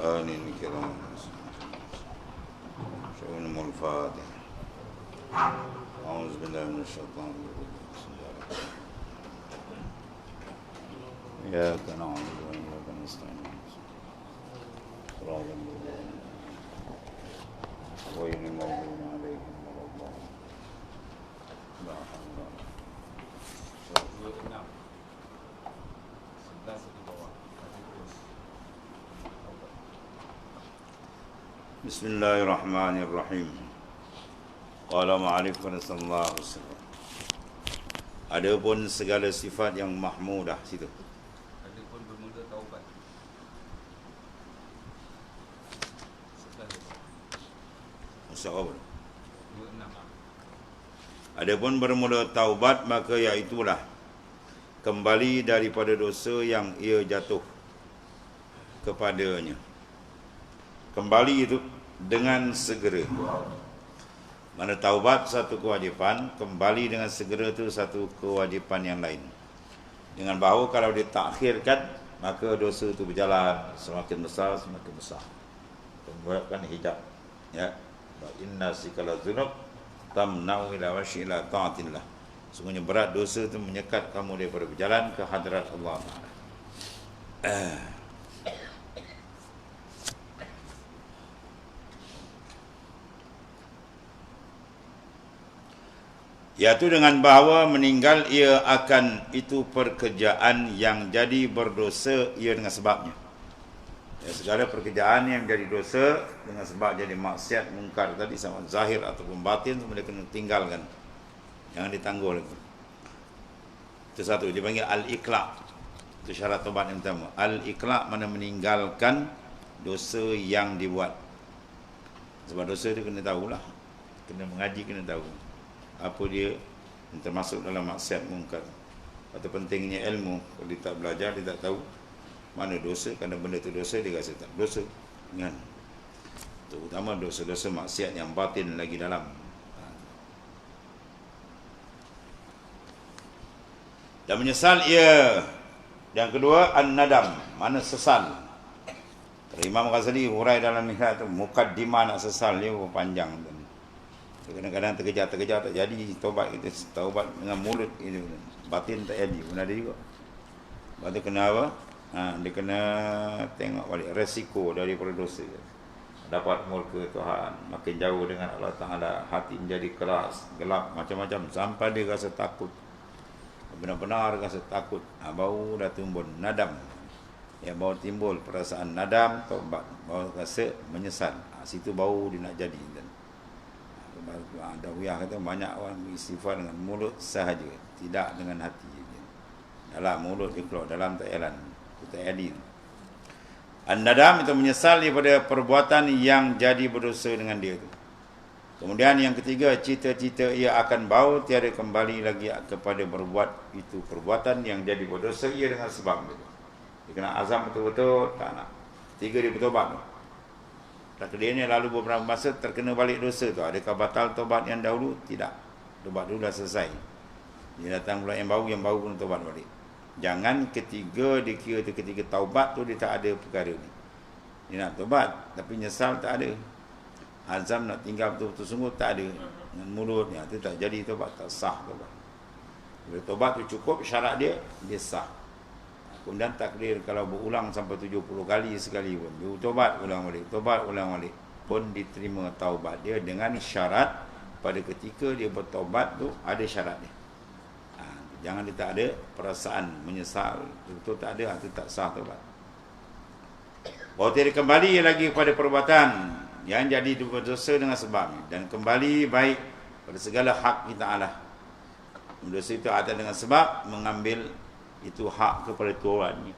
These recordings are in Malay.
آنين كرام شؤون الفاتحة. أعوذ بالله من الشيطان الرجيم. بسم الله الرحمن الرحيم. إياك نعبد وإياك نستعين. صراط الذين غير المغضوب عليهم ولا الضالين. لا حول ولا قوة. Bismillahirrahmanirrahim. Qala ma'arif sallallahu alaihi wasallam. Adapun segala sifat yang mahmudah situ. Adapun bermula taubat. Masyaallah. 26. Adapun bermula taubat maka iaitulah kembali daripada dosa yang ia jatuh kepadanya. Kembali itu dengan segera. Mana taubat satu kewajipan, kembali dengan segera itu satu kewajipan yang lain. Dengan bahawa kalau ditakhirkan, maka dosa itu berjalan semakin besar, semakin besar. Membuatkan hijab. Ya. Inna sikala dzunub tamna'u ila washi ila ta'atillah. Sungguhnya berat dosa itu menyekat kamu daripada berjalan ke hadrat Allah Ta'ala. Iaitu dengan bahawa meninggal ia akan itu pekerjaan yang jadi berdosa ia dengan sebabnya. Ya, segala pekerjaan yang jadi dosa dengan sebab jadi maksiat mungkar tadi sama zahir ataupun batin semua dia kena tinggalkan. Jangan ditangguh lagi. Itu satu, dipanggil al-iqla'. Itu syarat taubat yang pertama. Al-iqla' mana meninggalkan dosa yang dibuat. Sebab dosa itu kena tahulah. Kena mengaji, kena tahu apa dia yang termasuk dalam maksiat mungkar. Atau pentingnya ilmu. Kalau dia tak belajar, dia tak tahu mana dosa. Kerana benda itu dosa, dia rasa tak dosa. Kan? Terutama dosa-dosa maksiat yang batin lagi dalam. Dan menyesal ia. Yang kedua, an-nadam. Mana sesal. Imam Ghazali hurai dalam Mihrat itu, mukaddimah nak sesal dia panjang. Kadang-kadang terkejar tak jadi taubat kita, taubat dengan mulut itu, batin tak jadi pun ada juga. Lepas tu kena apa? Dia kena tengok balik resiko daripada dosa. Dapat murka Tuhan, makin jauh dengan Allah Ta'ala, hati menjadi keras, gelap, macam-macam, sampai dia rasa takut. Benar-benar rasa takut, baru dah timbul nadam. Ya, baru timbul perasaan nadam, taubat, baru rasa menyesal. Situ baru dia nak jadi. Dawiyah kata banyak orang istighfar dengan mulut sahaja, tidak dengan hati. Dalam mulut dia keluar, dalam tak jalan. Tak adil. An-nadam itu menyesal daripada perbuatan yang jadi berdosa dengan dia itu. Kemudian yang ketiga, cita-cita ia akan bau tiada kembali lagi kepada berbuat itu perbuatan yang jadi berdosa ia dengan sebab itu. Dia kena azam betul-betul, tak nak. Tiga dia bertobat tu. Takdirnya lalu beberapa masa terkena balik dosa tu. Adakah batal tobat yang dahulu? Tidak. Tobat dulu dah selesai. Dia datang pula yang baru pun tobat balik. Jangan ketiga dikira tu ketika taubat tu dia tak ada perkara ni. Dia nak tobat tapi nyesal tak ada. Azam nak tinggal betul-betul sungguh tak ada. Dengan mulutnya tu tak jadi tobat, tak sah tobat. Bila tobat tu cukup syarat dia sah. Kemudian takdir kalau berulang sampai 70 kali sekali pun, dia tobat ulang balik pun diterima taubat dia dengan syarat pada ketika dia bertaubat tu ada syarat dia. Jangan dia tak ada perasaan menyesal, betul tak ada, itu tak sah taubat. Bahawa tidak kembali lagi kepada perbuatan yang jadi berdosa dengan sebabnya, dan kembali baik pada segala hak kita Allah. Dosa itu ada dengan sebab mengambil itu hak kepada Tuhannya.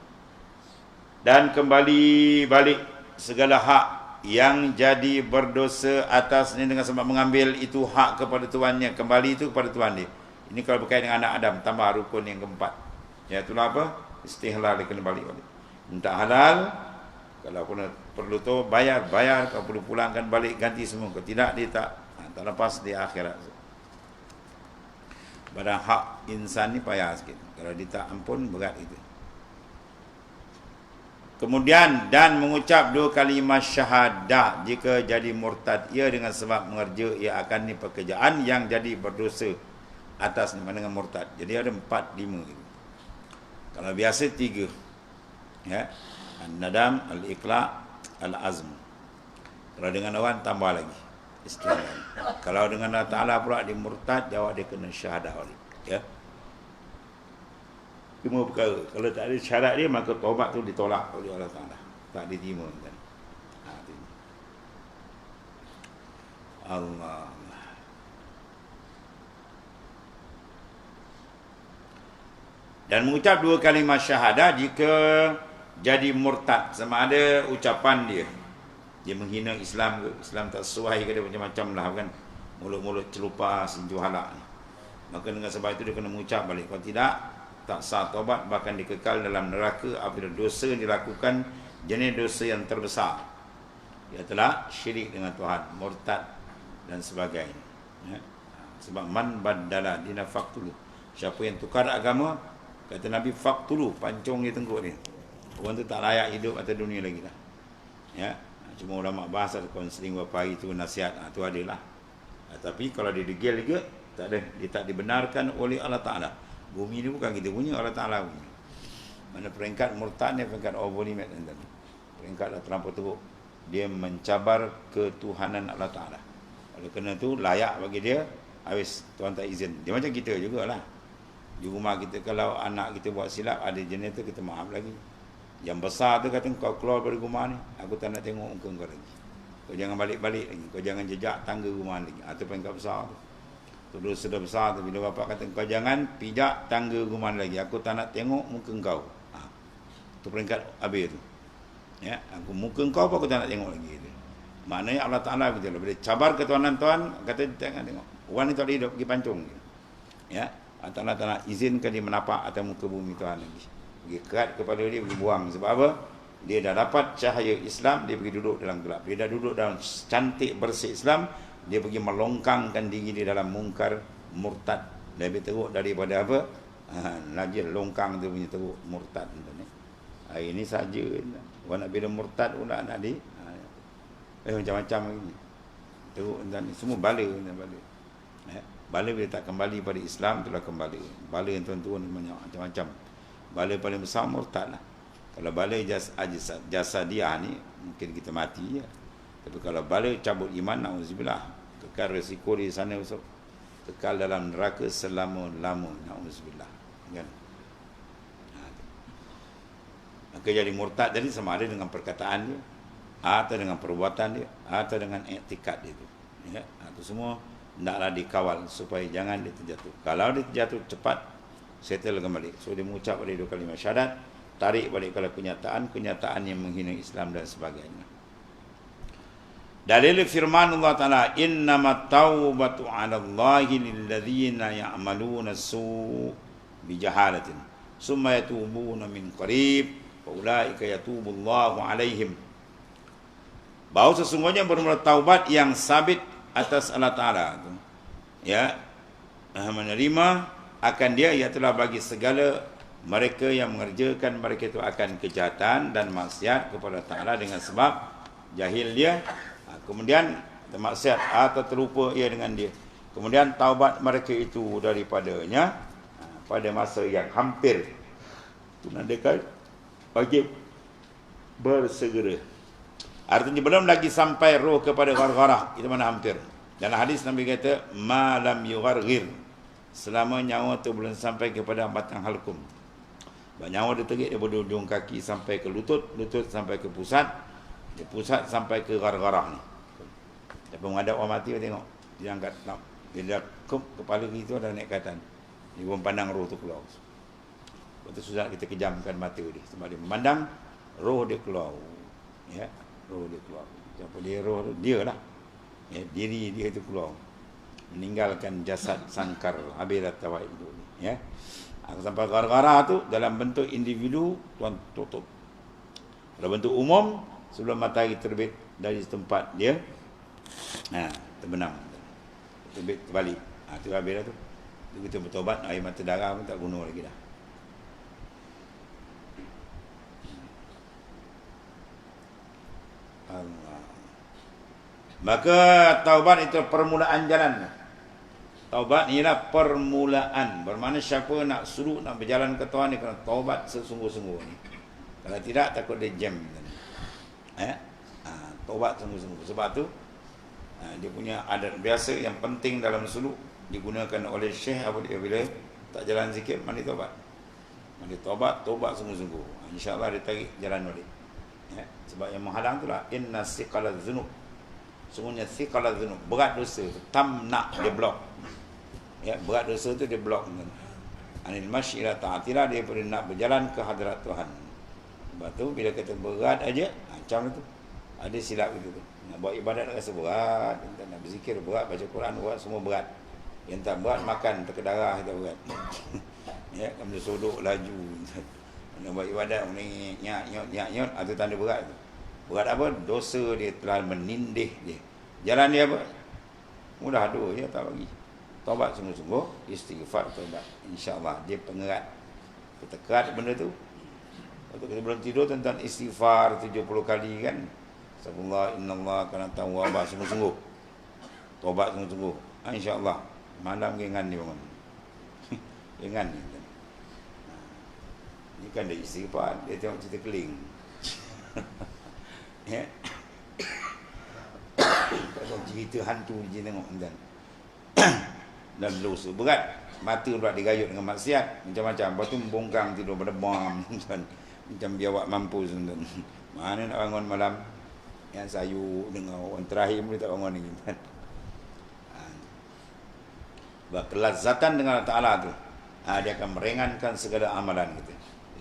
Dan kembali balik segala hak yang jadi berdosa atasnya dengan sebab mengambil itu hak kepada Tuhannya. Kembali itu kepada Tuhan dia. Ini kalau berkait dengan anak Adam, tambah rukun yang keempat. Ya, itulah apa? Istihlal dia kena balik. Minta halal, kalau perlu tu bayar. Kalau perlu pulangkan balik, ganti semua. Kalau tidak, dia tak lepas di akhirat. Pada hak insan ni payah sikit. Kalau dia tak ampun, berat itu. Kemudian dan mengucap 2 kalimah syahadah jika jadi murtad ia dengan sebab mengerja ia akan ni pekerjaan yang jadi berdosa atas dengan murtad. Jadi ada 4, 5 gitu. Kalau biasa 3. Ya. An-nadam, al-iqla', al-azm. Kalau dengan orang tambah lagi. Istilah. Kalau dengan Allah Taala pula dia murtad, jawab dia kena syahadah balik. Ya. 5 perkara. Kalau tak ada syarat dia, maka taubat tu ditolak oleh Allah Ta'ala. Tak diterima. Allah. Dan mengucap 2 kalimah syahadah jika jadi murtad. Sama ada ucapan dia menghina Islam ke, Islam tak sesuai ke, dia macam-macam lah kan. Mulut-mulut celupa, sinju halak. Maka dengan sebab itu dia kena mengucap balik. Kalau tidak, tak sah taubat, bahkan dikekal dalam neraka apabila dosa yang dilakukan jenis dosa yang terbesar, ialah syirik dengan Tuhan, murtad dan sebagainya. Ya. Sebab man baddala dina faqtulu, siapa yang tukar agama, kata Nabi, faqtulu, pancung dia tengkuk dia. Orang tu tak layak hidup atas dunia lagi lah. Ya. Cuma ulama bahasa konseling berapa hari tu nasihat, tu adalah. Tapi kalau dia degil juga, tak ada, dia tak dibenarkan oleh Allah Ta'ala. Bumi ni bukan kita punya, Allah Ta'ala punya. Mana peringkat murtad ni, peringkat overlimit. Peringkat dah terlampau teruk. Dia mencabar ketuhanan Allah Ta'ala. Oleh kerana tu, layak bagi dia, habis Tuhan tak izin. Dia macam kita jugalah. Di rumah kita, kalau anak kita buat silap, ada jenis tu, kita maaf lagi. Yang besar tu kata, kau keluar dari rumah ni, aku tak nak tengok muka kau lagi. Kau jangan balik-balik lagi. Kau jangan jejak tangga rumah lagi. Itu peringkat besar tu. Dosa sudah besar tu. Bila bapak kata, kau jangan pijak tangga rumah lagi, aku tak nak tengok muka kau. Itu peringkat habis tu. Ya, aku muka kau apa aku tak nak tengok lagi tu. Maknanya Allah Ta'ala betul. Bila cabar ketuhanan Tuhan, kata jangan tengok. Orang ni tak boleh hidup, pergi pancung. Ya, Allah Ta'ala tak nak izinkan dia menapak atas muka bumi Tuhan lagi. Pergi kerat kepala dia, pergi buang. Sebab apa? Dia dah dapat cahaya Islam, dia pergi duduk dalam gelap. Dia dah duduk dalam cantik bersih Islam, dia pergi melongkangkan diri dia dalam mungkar, murtad. Lebih teruk daripada apa? Najil longkang tu punya teruk, murtad. Hari ini saja. Orang nak bila murtad pula nak di. Macam-macam ini. Teruk ni. Semua bala. Bala bila tak kembali pada Islam, itulah kembali. Bala yang tuan-tuan banyak macam-macam. Bala paling besar murtad lah. Kalau bala jasadiah ni, mungkin kita mati je. Tapi kalau bala cabut iman, na'udzubillah, kekal resiko di sana, kekal dalam neraka selama-lama, na'udzubillah. Kan? Maka jadi murtad jadi sama ada dengan perkataan dia, atau dengan perbuatan dia, atau dengan iktikad dia tu. Ya? Itu semua hendaklah dikawal supaya jangan dia terjatuh. Kalau dia terjatuh cepat, settle kembali. So dia mengucap pada 2 kalimah syahadat, tarik balik kalau kenyataan yang menghina Islam dan sebagainya. Dalil firman Allah Ta'ala, innamat taubatu 'ala Allahi lilladzina ya'maluna as-su' bijahalatin summa yatubuna min qarib fa ulaika yatubullahu 'alaihim. Bahawa sesungguhnya bermula taubat yang sabit atas Allah Ta'ala, ya, menerima akan dia, ialah bagi segala mereka yang mengerjakan mereka itu akan kejahatan dan maksiat kepada Ta'ala dengan sebab jahil dia, kemudian maksiat atau terlupa ia dengan dia, kemudian taubat mereka itu daripadanya pada masa yang hampir. Itu menandakan wajib bersegera. Artinya belum lagi sampai roh kepada ghargharah, itu mana hampir. Dalam hadis Nabi kata, ma lam yugharghir, selama nyawa tu belum sampai kepada batang halkum. Nyawa dia terik daripada ujung kaki sampai ke lutut, lutut sampai ke pusat, dia pusat sampai ke ghargharah ni. Tapi menghadap orang mati, tengok dia angkat, dia dah kepala gitu ada naik ke atas, dia pun pandang roh tu keluar. Lepas tu susah kita kejamkan mata dia, sebab dia memandang roh dia keluar. Ya, roh dia keluar. Siapa dia? Roh dia lah. Ya, diri dia itu keluar, meninggalkan jasad sangkar, habis dah tawaib dulu. Ya, sampai gara-gara tu dalam bentuk individu, tuan tutup. Dalam bentuk umum, sebelum matahari terbit dari tempat dia, terbenam, terbit terbalik. Tu habis dah tu. Kita bertobat, air mata darah pun tak guna lagi dah. Allah. Maka taubat itu permulaan jalan. Taubat ialah permulaan. Bermakna siapa nak suruh nak berjalan ke Tuhan, dia kena taubat sesungguh-sungguh ni. Kalau tidak takut dia jam. Taubat sungguh-sungguh. Sebab tu dia punya adat biasa yang penting dalam suluk digunakan oleh syekh apa dia bila tak jalan sikit mandi taubat. Mandi taubat sungguh-sungguh. Insya-Allah dia tarik jalan balik. Sebab yang menghalang itulah inna siqalaz dzunub. Sungguhnya siqalaz dzunub, berat dosa tu tamna, dia blok. Berat dosa tu dia blok. Anil masy ila ta'atillah, dia perlu nak berjalan ke hadirat Tuhan. Sebab tu bila kata berat aja macam tu. Ada silap itu tu. Nak buat ibadat rasa berat, nak berzikir berat, baca Quran berat, semua berat. Yang tak berat makan terkedarah itu berat. Kamu sodok laju. Nak buat ibadat ni nyat itu tanda berat tu. Berat apa? Dosa dia telah menindih dia. Jalan dia apa? Mudah dua je tak bagi. Taubat sungguh-sungguh, istighfar taubat. Insya-Allah dia pengerat. Kita kerat benda tu. Waktu kita belum tidur tentang istighfar 70 kali kan. Astagfirullah, innallah kana tawwabah, sungguh-sungguh. Taubat sungguh-sungguh. Insya-Allah malam gengan ni bangun. Gengan ni. Ni kan dia istighfar, dia tengok cerita keling. Kalau cerita hantu je tengok kan. Dan dosa berat, mata pula digayut dengan maksiat macam-macam. Lepas tu membongkang tidur berdebam macam biawak mampus. Mana nak bangun malam yang sayu dengan orang terakhir pun tak bangun lagi kan. Sebab kelazatan dengan Allah Ta'ala tu, dia akan meringankan segala amalan kita.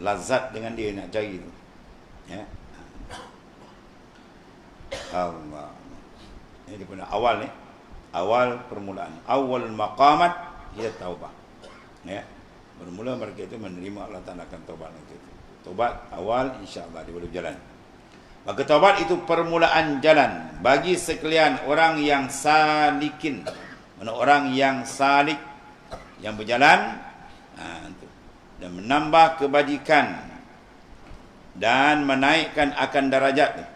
Lazat dengan dia nak cari tu. Allah. Ini dia punya awal ni. Awal permulaan. Awal maqamat ia taubah. Bermula mereka itu menerima Allah Ta'ala akan taubat itu. Taubat awal insya-Allah dia boleh berjalan. Maka taubat itu permulaan jalan bagi sekalian orang yang salikin. Mana orang yang salik, yang berjalan dan menambah kebajikan dan menaikkan akan darajat.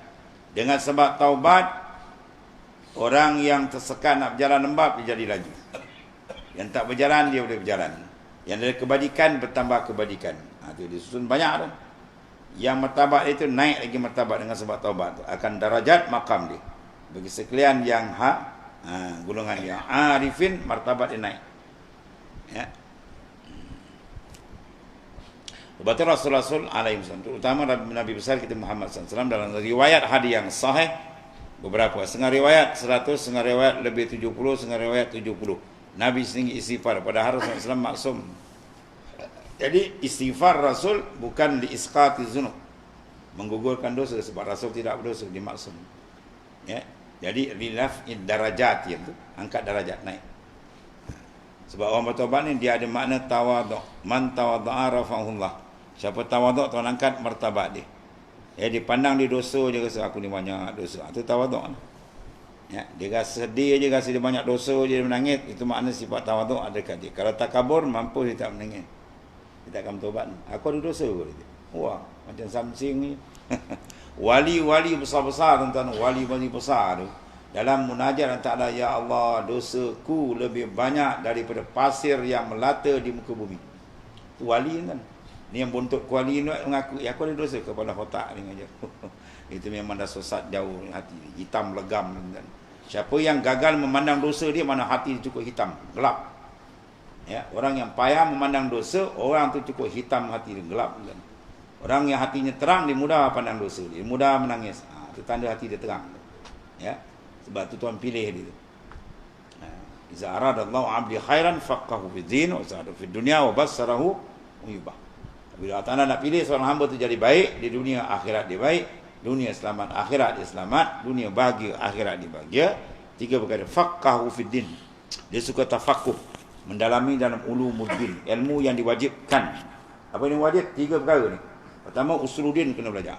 Dengan sebab taubat, orang yang tersekat nak berjalan lembab dia jadi laju. Yang tak berjalan dia boleh berjalan. Yang ada kebajikan bertambah kebajikan. Itu disusun banyak tu. Yang martabat itu naik lagi martabat dengan sebab taubat tu. Akan darajat makam dia. Bagi sekalian yang golongan yang arifin, martabat dia naik. Sebab itu Rasulullah SAW, terutama Nabi besar kita Muhammad SAW, dalam riwayat hadis yang sahih, beberapa, setengah riwayat 100, setengah riwayat lebih 70, setengah riwayat 70. Nabi sendiri istighfar, padahal Rasulullah SAW maksum. Jadi istighfar Rasul bukan liisqati dzunub, menggugurkan dosa, sebab Rasul tidak berdosa, dia maksum. Jadi lilaf'id darajat, itu angkat darajat, naik. Sebab orang bertaubat ni dia ada makna tawaduk. Man tawadda'a rafa'ahullah. Siapa tawaduk, Tuhan angkat martabat dia. Dia pandang dia dosa je, rasa aku ni banyak dosa. Itu tawaduk. Dia rasa sedih je, rasa dia banyak dosa je, dia menangis. Itu makna sifat tawaduk ada kat dia. Kalau takabur, mampu dia tak menangis. Dia tak akan bertaubat. Aku ada dosa ke? Wah, macam Samsing ni. Wali-wali besar-besar, tuan-tuan, wali-wali besar tu, dalam munajat Allah, ya Allah, dosaku lebih banyak daripada pasir yang melata di muka bumi. Itu wali kan. Ni yang buntut kuali ni mengaku, aku ada dosa kepala otak ni aja. Itu memang dah sesat jauh hati ni, hitam legam kan. Siapa yang gagal memandang dosa dia, mana hati dia cukup hitam, gelap. Orang yang payah memandang dosa, orang tu cukup hitam hati dia, gelap kan. Orang yang hatinya terang, dia mudah pandang dosa, dia mudah menangis. Itu tanda hati dia terang. Sebab tu Tuhan pilih dia. Iza aradallahu 'abdi khairan faqahu fid din wa sa'adahu fid dunya wa bassarahu uyubah. Bila Allah Ta'ala nak pilih seorang hamba tu jadi baik, di dunia akhirat dia baik, dunia selamat akhirat dia selamat, dunia bahagia akhirat dia bahagia. 3 perkara. Faqahu fid din. Dia suka tafaqquh, mendalami dalam ulumuddin, ilmu yang diwajibkan. Apa yang wajib? 3 perkara ni. Pertama, usuluddin kena belajar.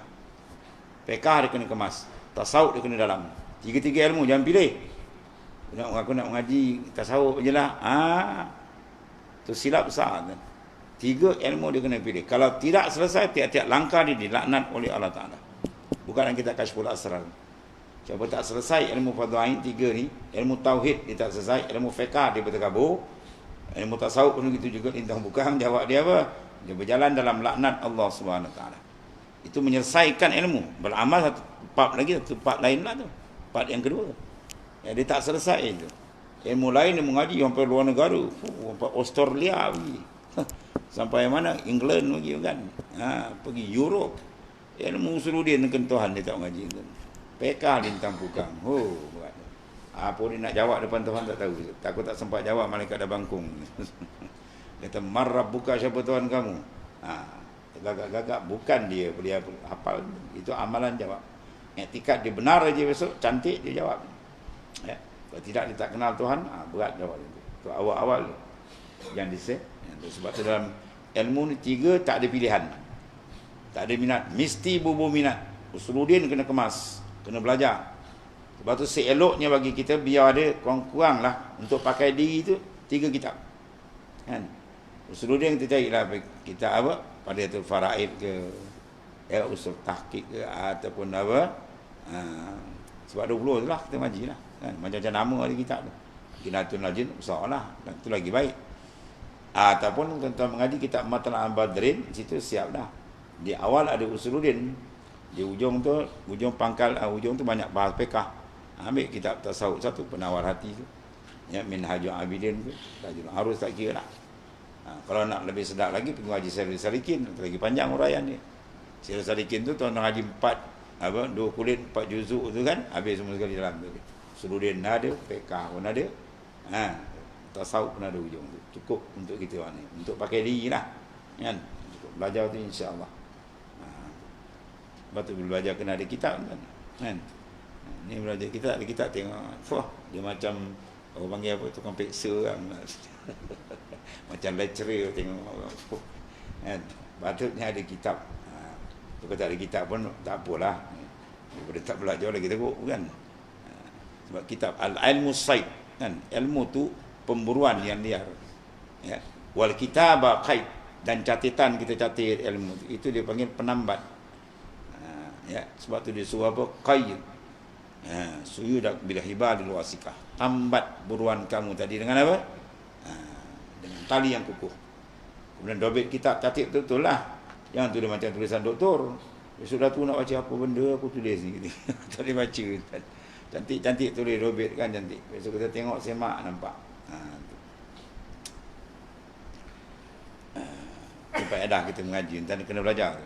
Fiqh dia kena kemas. Tasawuf dia kena dalam. 3 ilmu, jangan pilih. Aku nak mengaji tasawuf je lah. Tu silap besar. 3 ilmu dia kena pilih. Kalau tidak selesai, tiap-tiap langkah dia dilaknat oleh Allah Ta'ala. Bukan yang kita Kashful Asrar. Siapa tak selesai ilmu fardu ain 3 ni, ilmu tauhid dia tak selesai, ilmu fiqh dia berterkabur, ilmu tasawuf pun begitu juga, lintang bukan jawab dia apa? Dia berjalan dalam laknat Allah Subhanahu taala. Itu menyelesaikan ilmu. Beramal satu part lagi, satu part lain lah tu. Part yang kedua. Ya, dia tak selesai itu. Ilmu lain dia mengaji sampai luar negara, sampai Australia pergi. Sampai mana? England pergi kan. Pergi Europe. Ilmu usuluddin dengan Tuhan dia tak mengaji tu. Pekah lintang pukang. Buat. Apa dia nak jawab depan Tuhan tak tahu. Takut tak sempat jawab, malaikat dah bangkung. Kata, "Marrabbuka, siapa Tuhan kamu?" Gagak-gagak bukan dia hafal. Itu amalan jawab. Iktikad dia benar aja besok, cantik dia jawab. Ya. Kalau tidak dia tak kenal Tuhan, berat jawab itu. Itu awal-awal yang disebut. Sebab tu dalam ilmu ni 3 tak ada pilihan. Tak ada minat, mesti bubuh minat. Usuluddin kena kemas, kena belajar. Sebab tu seeloknya bagi kita biar ada kurang-kurang lah untuk pakai diri tu 3 kitab. Kan? Usuluddin kita carilah kitab apa? Padiatul Faraid ke, usul tahqiq ke, ataupun apa? Sebab 20 tu lah kita ngaji lah. Kan? Macam-macam nama ada kitab tu. Qinatul Najin besarlah, dan itu lagi baik. Ataupun tuan-tuan mengaji kitab Matlab al-Badrin, situ siap dah. Di awal ada Usuluddin, di ujung tu, ujung pangkal ujung tu banyak bahas fiqh. Ambil kitab tasawuf satu, Penawar Hati tu. Ya, Minhajul Abidin tu, Tajul Arus tak kira lah. Kalau nak lebih sedap lagi, pergi ngaji Syairul Salikin, lagi panjang uraian dia. Syairul Salikin tu tuan ngaji 2 kulit 4 juzuk tu kan, habis semua sekali dalam tu. Usuluddin ada, fiqh pun ada. Tasawuf pun ada ujung tu. Cukup untuk kita ni, untuk pakai diri lah. Kan? Cukup belajar tu insya-Allah. Lepas tu belajar kena ada kitab kan. Ni belajar kitab, ada kitab tengok. Dia macam orang panggil apa, tukang peksa kan. Macam lecturer tengok. Kan? Patutnya ada kitab. Kalau tak ada kitab pun tak apalah. Daripada tak belajar lagi teruk kan. Sebab kitab Al-Ilmu Said kan, ilmu tu pemburuan yang liar. Ya. Wal kitaba qaid, dan catatan kita catat ilmu itu dia panggil penambat. Ya, sebab tu dia suruh apa? Qaid. Suyudak bil hibal wasikah. Tambat buruan kamu tadi dengan apa? Dengan tali yang kukuh. Kemudian dobit kitab catat betul lah. Yang tu dia macam tulisan doktor. Sudah tu nak baca apa benda aku tulis ni. Tak boleh baca. Cantik-cantik tulis dobit kan, cantik. Besok kita tengok semak nampak. Itu faedah kita mengaji, dan kena belajar.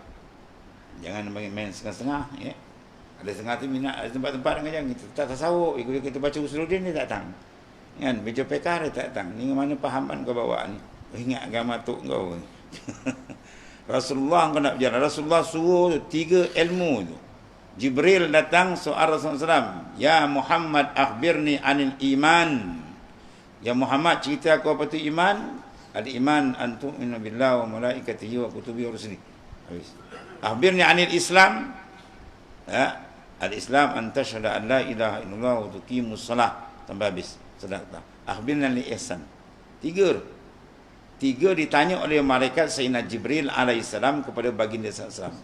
Jangan main setengah-setengah, ya. Ada setengah tu minat, ada tempat-tempat mengajar kita tak tasawuf, kita baca Usuluddin dia tak datang. Kan, baca fiqh dia tak datang. Ni mana pahaman kau bawa ni? Ingat agama tok kau. Rasulullah kau nak berjalan, Rasulullah suruh 3 ilmu tu. Jibril datang soal Rasulullah SAW. Ya Muhammad akhbirni anil iman. Ya Muhammad, cerita aku apa tu iman? Al-iman an tu'minu billahi wa malaikatihi wa kutubihi wa rusulihi. Habis. Akhbirni anil Islam. Ya, al-Islam an tashhadu an la ilaha illallah wa tuqimus shalah. Sampai habis. Sedekah. Akhbirni anil ihsan. 3 ditanya oleh malaikat Sayyidina Jibril alaihissalam kepada baginda sallallahu alaihi wasallam.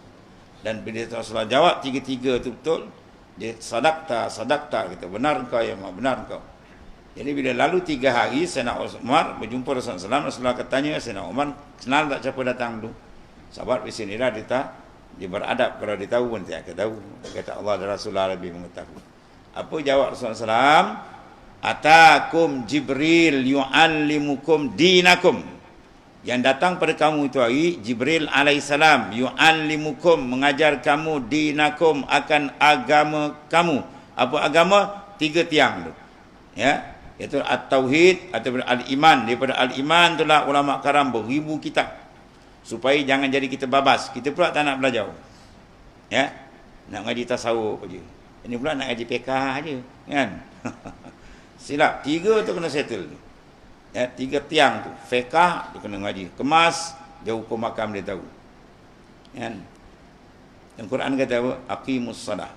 Dan bila Rasulullah jawab 3 itu betul, dia sadaqta kata, benar engkau ya Muhammad, benar engkau. Jadi bila lalu 3 hari Sayyidina Umar berjumpa Rasulullah, Rasulullah katanya Sayyidina Umar, kenal tak siapa datang tu? Sahabat di sinilah dia beradab, kalau dia tahu pun dia akan tahu. Dia kata Allah dan Rasulullah lebih mengetahui. Apa jawab Rasulullah SAW? Atakum Jibril yu'allimukum dinakum. Yang datang pada kamu itu hari Jibril alaihissalam, yu'allimukum, mengajar kamu, dinakum, akan agama kamu. Apa agama? 3 tiang tu. Ya, iaitu at-tauhid atau al-iman. Daripada al-iman itulah ulama karam beribu kitab. Supaya jangan jadi kita babas. Kita pula tak nak belajar. Ya, nak ngaji tasawuf aja. Ini pula nak ngaji fiqh aja, kan? Silap. 3 tu kena settle. Ya, 3 tiang tu. Fiqh dia kena ngaji. Kemas, dia hukum makam dia tahu. Kan? Yang Quran kata apa? Aqimus salah.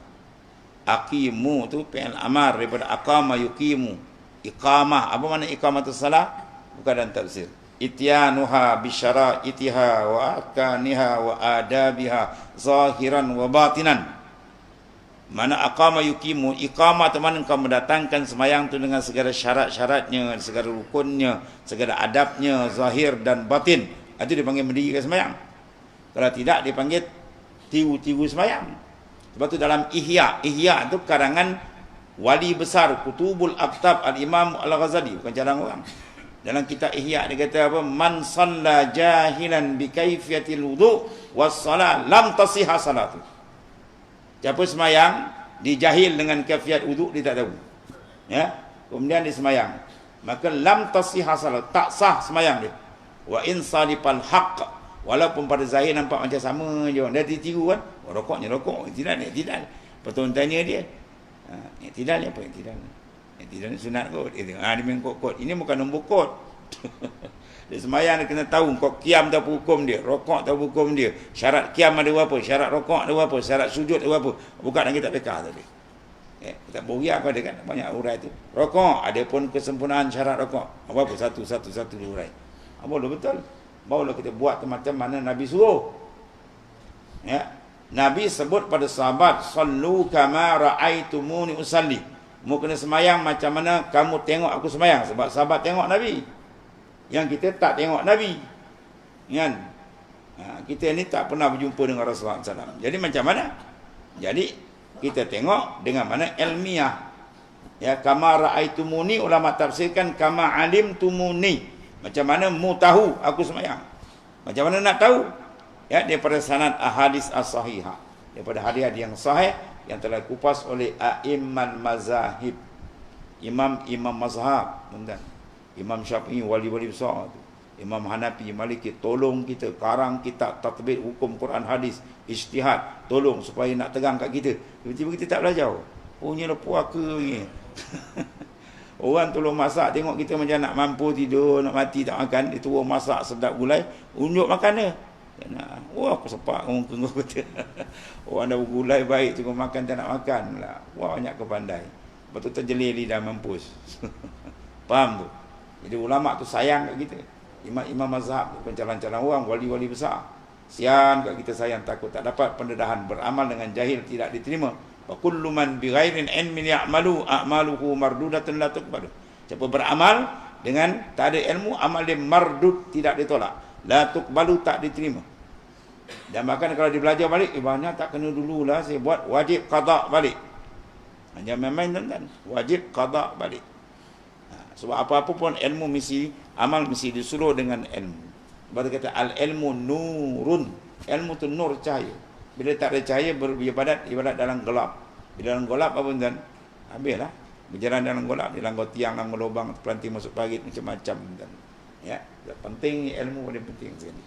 Aqimu tu fi'il amar daripada aqama yuqimu. Iqamah. Apa makna iqamatus salah? Bukan dalam tafsir. Ityanuha bisyara'itiha wa arkaniha wa adabiha zahiran wa batinan. Mana aqama yuqimu, iqamah tu mana kau mendatangkan semayang tu dengan segala syarat-syaratnya, segala rukunnya, segala adabnya, zahir dan batin. Itu dipanggil mendirikan semayang. Kalau tidak dipanggil tiru-tiru semayang. Sebab tu dalam Ihya tu karangan wali besar Kutubul Aqtab Al-Imam Al-Ghazali, bukan jarang orang. Dalam kitab Ihya dia kata apa? Man shalla jahilan bi kaifiyatil wudu was salat lam tasihha salatu. Siapa semayang dijahil dengan kaifiat wudu dia tak tahu. Ya. Kemudian dia semayang, maka lam tasihha salat, tak sah semayang dia. Wa in salifal haqq, walaupun pada zahir nampak macam sama je, dia ditiru kan. Oh, rokoknya rokok, tidak. Betul tanya dia. Tidak ni apa yang tidak? Tidak ni sunat kot. Dia main kot. Ini bukan nombor kod. Dia semayang dia kena tahu kau kiam tu apa hukum dia, rokok tu apa hukum dia, syarat kiam ada apa, syarat rokok ada apa, syarat sujud ada apa. Buka dalam kitab fiqh tadi. Kitab Bughiyah ada kan banyak urai tu. Rokok ada pun kesempurnaan syarat rokok. Apa satu urai. Boleh betul. Barulah kita buat macam mana Nabi suruh. Ya. Nabi sebut pada sahabat, sallu kama ra'aitumuni usalli. Mu kena semayang macam mana kamu tengok aku semayang. Sebab sahabat tengok Nabi. Yang kita tak tengok Nabi. Kan? Kita ni tak pernah berjumpa dengan Rasulullah SAW. Jadi macam mana? Jadi kita tengok dengan mana ilmiah. Ya, kama ra'aitumuni, ulama tafsirkan kama alimtumuni. Macam mana mu tahu aku semayang. Macam mana nak tahu? Ya, daripada sanad ahadis as-sahihah, daripada hadis-hadis yang sahih yang telah kupas oleh a'imman mazahib, imam mazhab, Imam Syafi'i wali-wali besar tu, Imam Hanafi, Maliki, tolong kita karang kitab tatbik hukum Quran hadis, ijtihad, tolong supaya nak terang kat kita. Tiba-tiba kita tak belajar. Punya puaka ni. Orang tolong masak, tengok kita macam nak mampu tidur, nak mati tak makan, dia turun masak sedap gulai, unjuk makan dia. Wah, aku sepak orang kena kata. Orang dah bergulai baik tu makan tak nak makan lah. Wah, banyak kepandai. Betul terjelir lidah mampus. Faham tu? Jadi ulama tu sayang kat kita. Imam mazhab, pencalan-calan orang, wali-wali besar. Sian kat kita sayang, takut tak dapat pendedahan, beramal dengan jahil tidak diterima. Wa kullu man bi ghairin ilmin ya'malu a'maluhu mardudatun la tuqbalu. Siapa beramal dengan tak ada ilmu, amal dia mardud, tidak ditolak. La tuqbalu, tak diterima. Dan bahkan kalau dia belajar balik, banyak tak kena dululah saya buat, wajib qada balik. Jangan main-main tuan-tuan. Wajib qada balik. Sebab apa-apa pun ilmu mesti, amal mesti disuruh dengan ilmu. Sebab dia kata al-ilmu nurun. Ilmu tu nur, cahaya. Bila tak ada cahaya beribadat, ibadat dalam gelap. Bila dalam gelap apa tuan? Habislah. Berjalan dalam gelap, dilanggar tiang, langgar lubang, pelanting masuk parit, macam-macam tuan. Ya, penting ilmu paling penting sekali.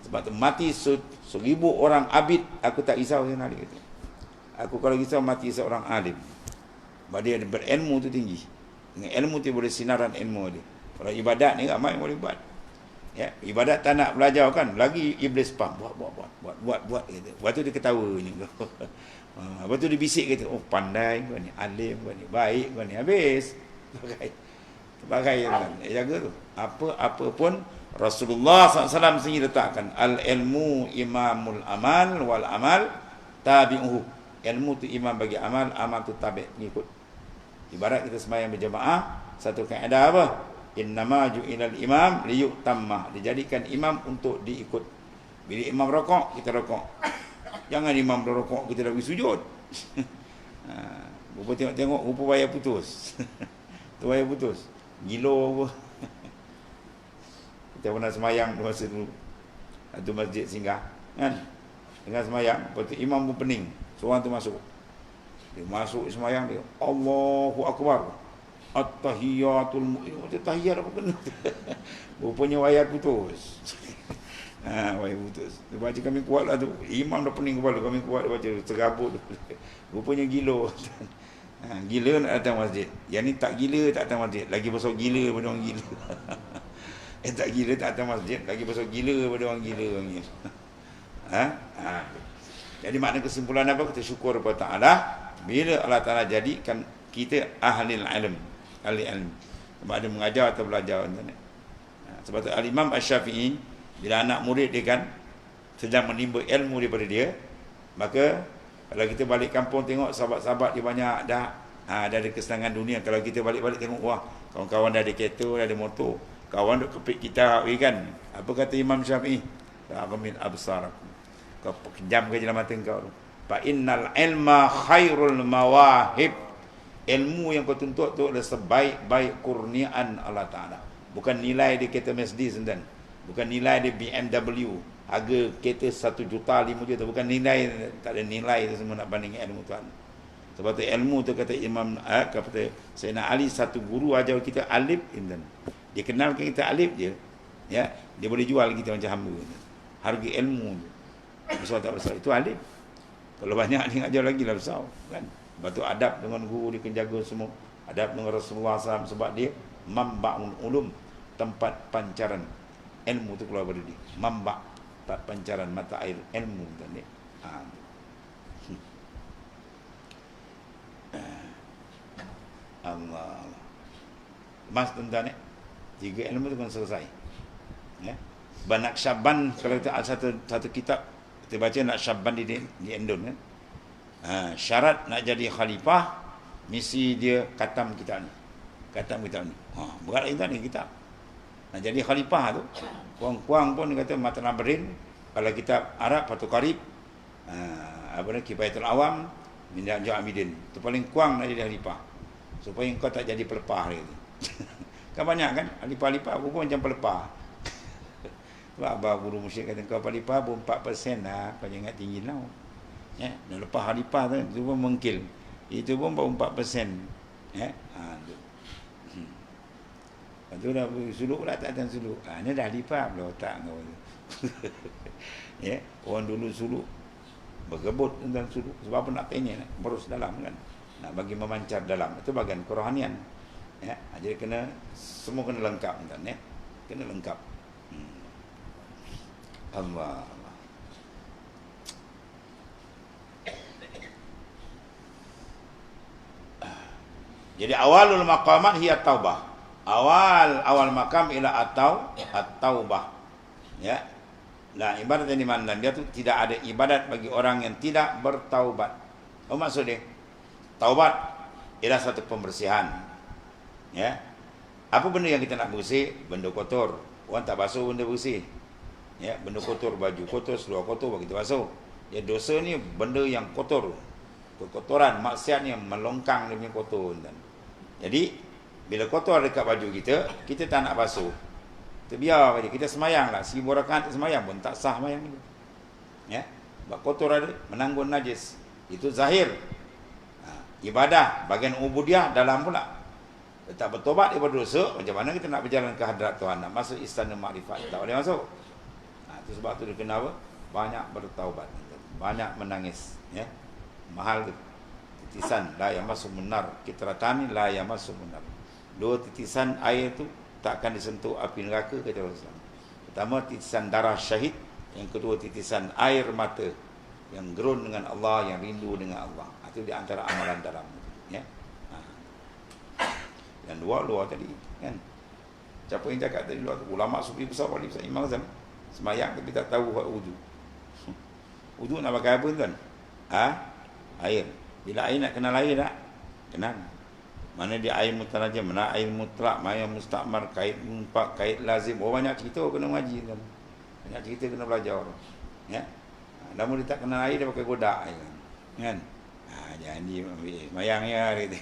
Sebab tu mati 1000 orang abid, aku tak risau saya nak kata. Aku kalau risau mati seorang alim. Sebab dia berilmu tu tinggi. Dengan ilmu tu boleh sinaran ilmu dia. Kalau ibadat ni ramai boleh buat. Ya, ibadat tak nak belajar kan, lagi iblis pam buat kata. Lepas tu dia ketawa ni. Lepas tu dia bisik kata, oh pandai kau ni, alim kau ni, baik kau ni, habis. Sebagai jaga tu. Apa pun Rasulullah SAW sendiri letakkan al-ilmu imamul amal wal amal tabi'uhu. Ilmu tu imam bagi amal, amal tu tabi' ngikut. Ibarat kita sembahyang berjemaah, satu kaedah apa? Innama ju'ilal imam liyu'tammah. Dijadikan imam untuk diikut. Bila imam rokok, kita rokok. Jangan imam rokok kita dah pergi sujud. Rupa tengok rupa wayar putus. Tu wayar putus. Gila apa. Kita pernah semayang masa dulu. Satu masjid singgah. Kan? Tengah semayang. Lepas tu imam pun pening. Seorang tu masuk. Dia masuk semayang dia. Allahu Akbar. At-tahiyatul mu'min. Macam tahiyat apa kena. Rupanya wayar putus. Wayar putus. Dia baca kami kuat lah tu. Imam dah pening kepala. Kami kuat dia baca. Tergabut. Rupanya gila. Gila nak datang masjid. Yang ni tak gila tak datang masjid. Lagi besar gila pada orang gila. Tak gila tak datang masjid. Lagi besar gila pada orang gila. Jadi makna kesimpulan apa? Kita syukur kepada Ta'ala. Bila Allah Ta'ala jadikan kita ahli ilm. Ahli ilm. Sebab ada mengajar atau belajar. Sebab tu Al-Imam Asy-Syafi'i, bila anak murid dia kan sedang menimba ilmu daripada dia, maka Kalau kita balik kampung tengok sahabat-sahabat dia banyak dah dah ada kesenangan dunia. Kalau kita balik-balik tengok, wah, kawan-kawan dah ada kereta, dah ada motor. Kawan duk kepik kita kan. Apa kata Imam Syafi'i? Ta'amin absarakum. Kau kejam ke dalam mata kau tu. Fa innal ilma khairul mawahib. Ilmu yang kau tuntut tu adalah sebaik-baik kurniaan Allah Ta'ala. Bukan nilai dia kereta Mercedes dan bukan nilai dia BMW. Harga kereta 1 juta, 5 juta. Bukan nilai, tak ada nilai tu semua nak banding ilmu Tuhan. Sebab tu ilmu tu kata Imam kata Sayyidina Ali, satu guru ajar kita alif indan. Dia kenalkan kita alif je. Ya, dia boleh jual kita macam hamba. Harga ilmu tu. Besar tak besar itu alif. Kalau banyak dia ajar lagi lah besar kan. Sebab tu adab dengan guru dia kena jaga semua. Adab dengan Rasulullah SAW sebab dia mamba'un ulum, tempat pancaran ilmu tu keluar dari dia. Mamba', tempat pancaran mata air ilmu dan dia. Allah. Mas tuan-tuan ni, 3 ilmu tu kan selesai. Ya. Banaqsyaband, kalau kita satu kitab kita baca Naqsyaband di Indon kan. Syarat nak jadi khalifah misi dia katam kitab ni. Katam kitab ni. Berat kita ni kitab. Nak jadi khalifah tu, kuang-kuang pun dia kata Matan Abrin, kalau kitab Arab Fathul Qarib, apa ni Kifayatul Awam, Minhaj Amidin. Tu paling kuang nak jadi khalifah. Supaya kau tak jadi pelepah dia tu. Kan banyak kan khalifah-khalifah aku pun macam pelepah. Sebab abah guru musyrik kata kau khalifah pun 4% lah, kau jangan tinggi lah. Ya, dah lepas khalifah tu pun mengkil. Itu pun baru 4%. Ya, tu. Lepas tu dah suluk pula tak ada suluk. Ni dah khalifah pula otak kau tu. Ya, orang dulu suluk bergebut tentang suluk sebab apa nak tanya nak berus dalam kan. Nak bagi memancar dalam. Itu bagian kerohanian. Ya, jadi kena semua kena lengkap kan ya. Kena lengkap. Allah. Jadi awalul maqamat hiya taubah. Awal makam ila at-taubah. Ya. Nah, ibadat yang dimandang dia tu tidak ada ibadat bagi orang yang tidak bertaubat. Apa maksud dia? Taubat ialah satu pembersihan. Ya. Apa benda yang kita nak bersih? Benda kotor. Orang tak basuh benda bersih. Ya, benda kotor, baju kotor, seluar kotor bagi kita basuh. Ya, dosa ni benda yang kotor. Kekotoran, maksiat yang melongkang dia punya kotor kan. Jadi bila kotor dekat baju kita, kita tak nak basuh. Kita biar aja, kita semayanglah. 1000 rakaat semayang pun tak sah semayang itu. Ya. Sebab kotor ada menanggung najis. Itu zahir. Ibadah bagian ubudiah dalam pula. Tak bertobat daripada dosa, macam mana kita nak berjalan ke hadrat Tuhan, nak masuk istana makrifat, tak boleh masuk. Itu sebab tu dia kena apa? Banyak bertaubat, banyak menangis, ya. Mahal tu. Titisan la yamassu benar, kitratani la yamassu benar. 2 titisan air tu tak akan disentuh api neraka kata Rasulullah. Pertama titisan darah syahid, yang kedua titisan air mata yang gerun dengan Allah, yang rindu dengan Allah. Itu di antara amalan dalam, ya. Yang luar tadi kan. Siapa yang cakap tadi luar tu? Ulama sufi besar wali besar Imam Azam. Semayang tapi tak tahu buat wudu. Wudu nak pakai apa tuan? Air. Bila air nak kenal air tak? Kenal. Mana dia air mutarajam, mana air mutlak, mana yang mustakmar, kait munfak, kait lazim. Oh, banyak cerita kena ngaji tuan. Banyak cerita kena belajar. Ya. Namun dia tak kenal air, dia pakai godak air kan. Jadi mayangnya gitu.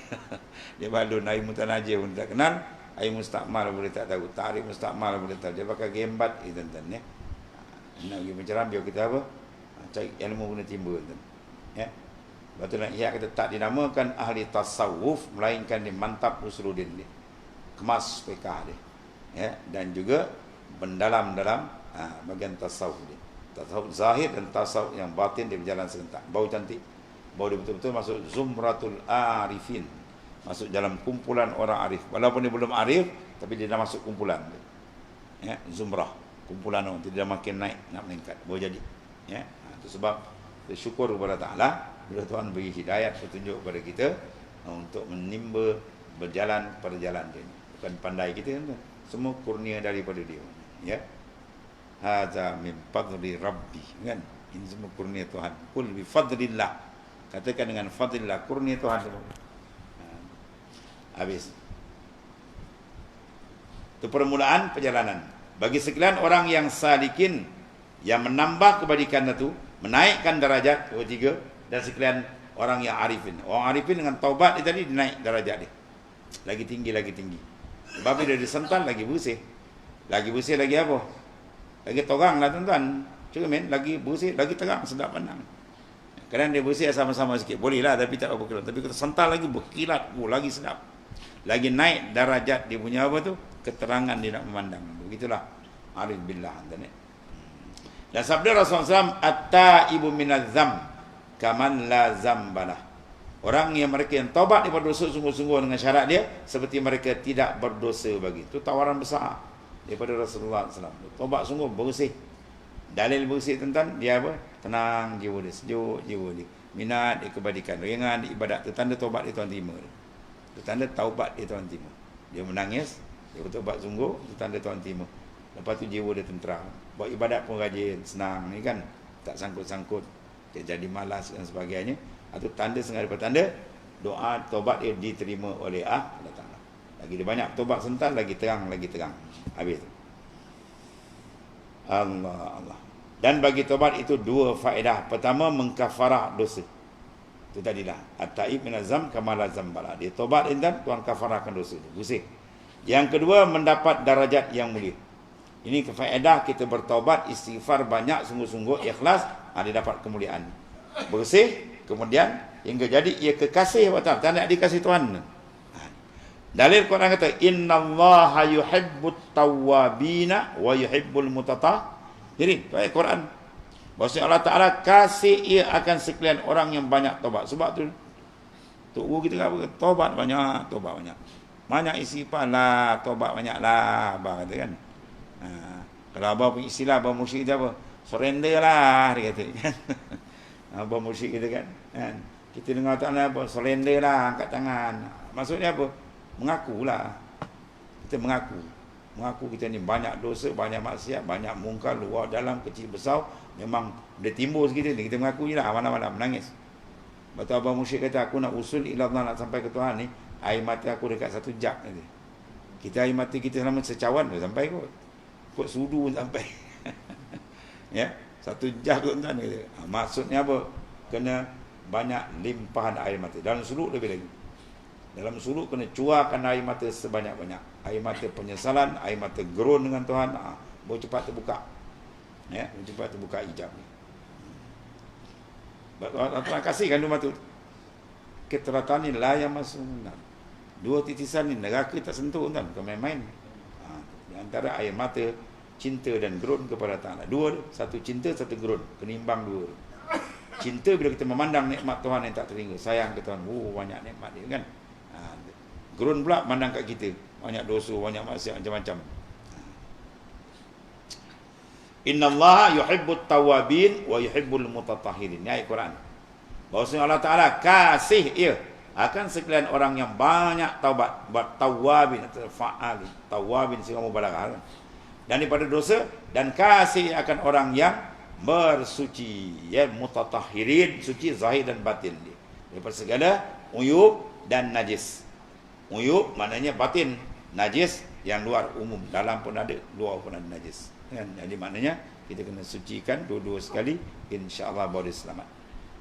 Dia balun air mutanajim pun tak kenal, air mustakmal boleh tak tahu, tarikh mustakmal boleh tahu. Dia pakai gembat itu tuan ya. Nak pergi penceram biar kita apa? Cari ilmu kena timbul tuan. Ya. Betul nak kata tak dinamakan ahli tasawuf melainkan dia mantap usuluddin dia. Kemas fikah dia. Ya, dan juga mendalam dalam bagian tasawuf dia. Tasawuf zahir dan tasawuf yang batin dia berjalan serentak. Bau cantik. Bahawa dia betul-betul masuk zumratul arifin, masuk dalam kumpulan orang arif. Walaupun dia belum arif, tapi dia dah masuk kumpulan. Ya, zumrah, kumpulan orang. Dia dah makin naik, nak meningkat. Boleh jadi. Ya, itu sebab bersyukur kepada Ta'ala bila Tuhan beri hidayat, petunjuk kepada kita untuk menimba berjalan pada jalan dia. Bukan pandai kita kan. Semua kurnia daripada dia. Ya. Hadza min fadli rabbi, kan? Ini semua kurnia Tuhan. Qul bi fadlillah. Katakan dengan fadlillah, kurnia Tuhan. Habis. Itu permulaan perjalanan. Bagi sekalian orang yang salikin, yang menambah kebajikan itu, menaikkan darajat, tiga, dan sekalian orang yang arifin. Orang arifin dengan taubat dia tadi naik darajat dia. Lagi tinggi, lagi tinggi. Sebab dia disental lagi bersih. Lagi bersih lagi apa? Lagi torang lah tuan-tuan. Cermin, lagi bersih, lagi terang, sedap pandang. Kadang dia bersih sama-sama sikit. Boleh lah, tapi tak apa kilat. Tapi kita sental lagi berkilat, lagi sedap. Lagi naik darajat dia punya apa tu? Keterangan dia nak memandang. Begitulah. Arif billah. Dan sabda Rasulullah SAW, At-ta'ibu minaz-zam kaman la zambalah. Orang yang mereka yang taubat daripada dosa sungguh-sungguh dengan syarat dia, seperti mereka tidak berdosa bagi. Itu tawaran besar daripada Rasulullah SAW. Taubat sungguh, bersih. Dalil bersih tentang dia apa? Tenang jiwa dia, sejuk jiwa dia. Minat dia kebajikan, ringan di ibadat. Itu tanda taubat dia Tuhan terima. Itu tanda taubat dia Tuhan terima. Dia menangis, dia bertaubat sungguh, itu tanda Tuhan terima. Lepas tu jiwa dia tentera. Buat ibadat pun rajin, senang ni kan. Tak sangkut-sangkut, dia jadi malas dan sebagainya. Itu tanda setengah daripada tanda doa taubat dia diterima oleh Allah Ta'ala. Lagi dia banyak taubat sental, lagi terang, lagi terang. Habis tu. Allah. Dan bagi taubat itu dua faedah. Pertama, mengkafarah dosa. Itu tadilah. At-ta'ib minaz-zam kama la zambala. Dia taubat intan, Tuhan kafarahkan dosa dia. Bersih. Yang kedua, mendapat darajat yang mulia. Ini faedah kita bertaubat, istighfar banyak, sungguh-sungguh, ikhlas, dia dapat kemuliaan. Bersih, kemudian hingga jadi ia kekasih Allah. Tak nak dikasih Tuhan. Dalil Quran kata, innallaha yuhibbut tawwabina wa yuhibbul mutatahhirin. Itu ayat Quran. Maksudnya Allah Ta'ala kasih ia akan sekalian orang yang banyak taubat. Sebab tu Tok Guru kita kata taubat banyak, taubat banyak. Banyak istighfar lah, taubat banyak lah, abang kata kan. Kalau abang punya istilah, abang musyrik dia apa? Surrender lah, dia kata kan. Abang musyrik kita kan. Kita dengar Ta'ala apa? Surrender lah, angkat tangan. Maksudnya apa? Mengakulah. Kita mengaku kita ni banyak dosa, banyak maksiat, banyak mungkar, luar dalam, kecil besar. Memang dia timbul kita ni, kita mengaku je lah, malam-malam menangis. Betul abang musyrik kata, aku nak usul ila Allah, nak sampai ke Tuhan ni, air mata aku dekat 1 jap nanti. Kita air mata kita selama secawan dah sampai kot sudu pun sampai. Ya, 1 jam tuan-tuan kata. Maksudnya apa? Kena banyak limpahan air mata. Dalam suluk lebih lagi. Dalam suluk kena cuakan air mata sebanyak-banyak. Air mata penyesalan, air mata gerun dengan Tuhan. Baru cepat terbuka. Ya, baru cepat terbuka hijab ni. Tuhan kasihkan dua mata. Keteratan ni la yang masuk. Dua titisan ni neraka tak sentuh tuan. Bukan main-main. Di antara air mata cinta dan gerun kepada Ta'ala. Dua, satu cinta, satu gerun. Kenimbang dua. Cinta bila kita memandang nikmat Tuhan yang tak terhingga. Sayang ke Tuhan. Banyak nikmat dia kan. Gerun pula mandang kat kita. Banyak dosa, banyak maksiat, macam-macam. Innallaha yuhibbut tawabin wa yuhibbul mutatahhirin. Ini ayat Quran. Bahawasanya Allah Ta'ala kasih ia akan sekalian orang yang banyak taubat. Buat tawabin atau fa'ali. Tawabin sehingga mubalaghah. Dan daripada dosa. Dan kasih akan orang yang bersuci. Ya, mutatahhirin. Suci zahir dan batin dia. Daripada segala uyub dan najis. Uyub maknanya batin, najis yang luar umum, dalam pun ada, luar pun ada najis. Kan? Jadi maknanya kita kena sucikan dua-dua sekali, insya-Allah baru dia selamat.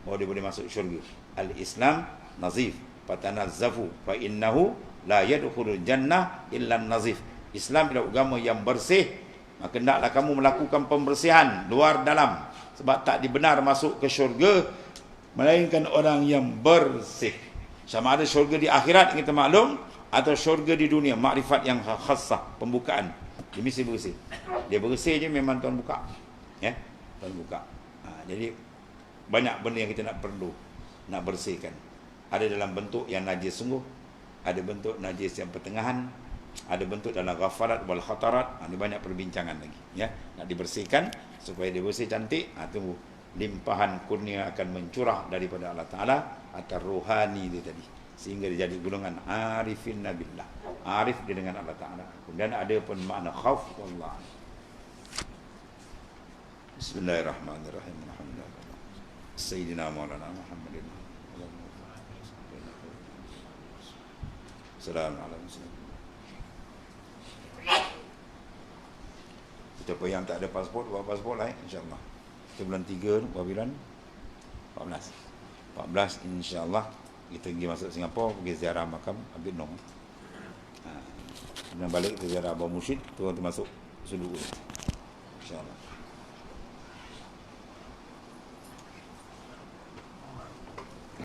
Baru dia boleh masuk syurga. Al-Islam nazif, fatanazzafu fa innahu la yadkhulul jannah illa nazif. Islam adalah agama yang bersih, maka hendaklah kamu melakukan pembersihan luar dalam, sebab tak dibenar masuk ke syurga melainkan orang yang bersih. Sama ada syurga di akhirat kita maklum, atau syurga di dunia, makrifat yang khassah, pembukaan. Dia mesti bersih. Dia bersih je memang Tuhan buka. Ya, Tuhan buka. Jadi banyak benda yang kita nak perlu nak bersihkan. Ada dalam bentuk yang najis sungguh, ada bentuk najis yang pertengahan, ada bentuk dalam ghafarat wal khatarat. Ada banyak perbincangan lagi. Ya, nak dibersihkan supaya dia bersih cantik. Tunggu limpahan kurnia akan mencurah daripada Allah Ta'ala atas rohani dia tadi, sehingga dia jadi golongan arifin nabillah, arif dia dengan Allah Ta'ala. Kemudian ada pun makna khauf wallah. Bismillahirrahmanirrahim. Alhamdulillah Sayyidina Maulana Muhammadin Assalamualaikum. Siapa yang tak ada pasport, buat pasport lah insya-Allah. Kita bulan 3 tu, berapa bulan? 14. 14 insya-Allah kita pergi masuk Singapura, pergi ziarah makam Habib Noh. Kemudian balik kita ziarah Abah Mursyid, tu masuk Sulu. Insya-Allah.